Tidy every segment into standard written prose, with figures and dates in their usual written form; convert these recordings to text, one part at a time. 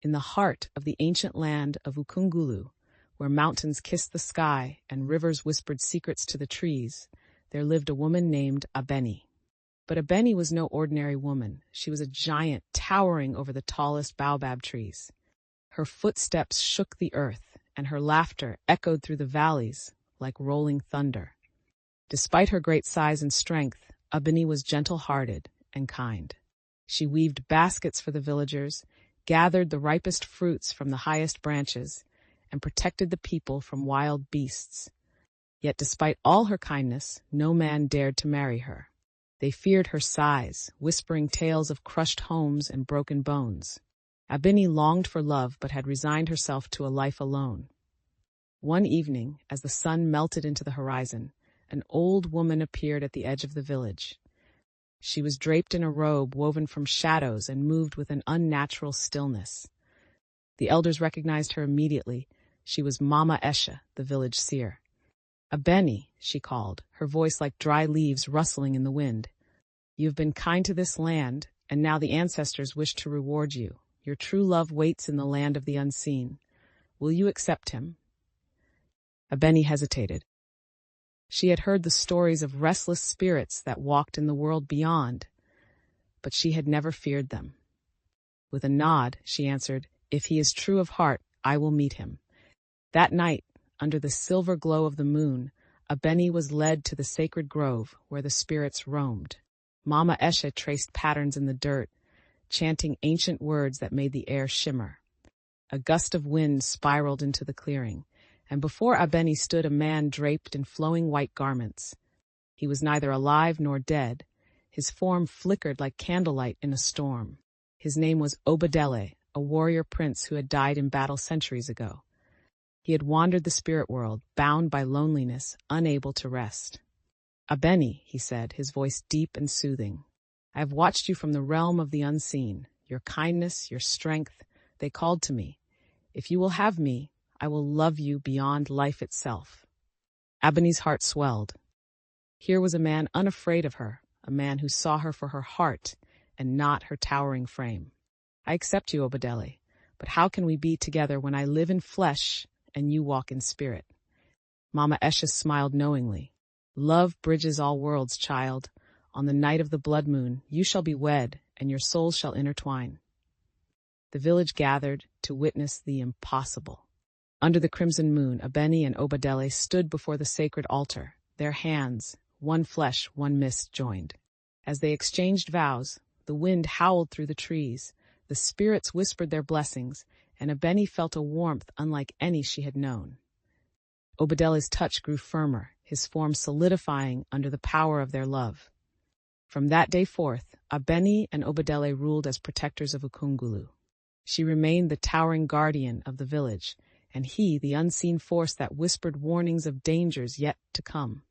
In the heart of the ancient land of Ukungulu, where mountains kissed the sky and rivers whispered secrets to the trees, there lived a woman named Abeni. But Abeni was no ordinary woman. She was a giant towering over the tallest baobab trees. Her footsteps shook the earth, and her laughter echoed through the valleys like rolling thunder. Despite her great size and strength, Abeni was gentle-hearted and kind. She weaved baskets for the villagers, gathered the ripest fruits from the highest branches, and protected the people from wild beasts. Yet despite all her kindness, no man dared to marry her. They feared her size, whispering tales of crushed homes and broken bones. Abeni longed for love but had resigned herself to a life alone. One evening, as the sun melted into the horizon, an old woman appeared at the edge of the village. She was draped in a robe woven from shadows and moved with an unnatural stillness. The elders recognized her immediately. She was Mama Esha, the village seer. "Abeni," she called, her voice like dry leaves rustling in the wind. "You have been kind to this land, and now the ancestors wish to reward you. Your true love waits in the land of the unseen. Will you accept him?" Abeni hesitated. She had heard the stories of restless spirits that walked in the world beyond, but she had never feared them. With a nod, she answered, "If he is true of heart, I will meet him." That night, under the silver glow of the moon, Abeni was led to the sacred grove where the spirits roamed. Mama Esha traced patterns in the dirt, chanting ancient words that made the air shimmer. A gust of wind spiraled into the clearing, and before Abeni stood a man draped in flowing white garments. He was neither alive nor dead. His form flickered like candlelight in a storm. His name was Obadele, a warrior prince who had died in battle centuries ago. He had wandered the spirit world, bound by loneliness, unable to rest. "Abeni," he said, his voice deep and soothing, "I have watched you from the realm of the unseen. Your kindness, your strength, they called to me. If you will have me, I will love you beyond life itself." Abeni's heart swelled. Here was a man unafraid of her, a man who saw her for her heart and not her towering frame. "I accept you, Obadele, but how can we be together when I live in flesh and you walk in spirit?" Mama Esha smiled knowingly. "Love bridges all worlds, child. On the night of the blood moon, you shall be wed, and your souls shall intertwine." The village gathered to witness the impossible. Under the crimson moon, Abeni and Obadele stood before the sacred altar, their hands, one flesh, one mist, joined. As they exchanged vows, the wind howled through the trees, the spirits whispered their blessings, and Abeni felt a warmth unlike any she had known. Obadele's touch grew firmer, his form solidifying under the power of their love. From that day forth, Abeni and Obadele ruled as protectors of Ukungulu. She remained the towering guardian of the village, and he the unseen force that whispered warnings of dangers yet to come.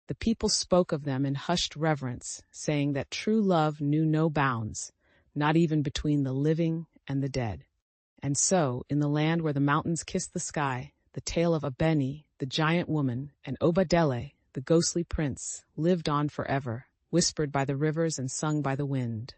The people spoke of them in hushed reverence, saying that true love knew no bounds, not even between the living and the dead. And so, in the land where the mountains kissed the sky, the tale of Abeni, the giant woman, and Obadele, the ghostly prince, lived on forever, whispered by the rivers and sung by the wind.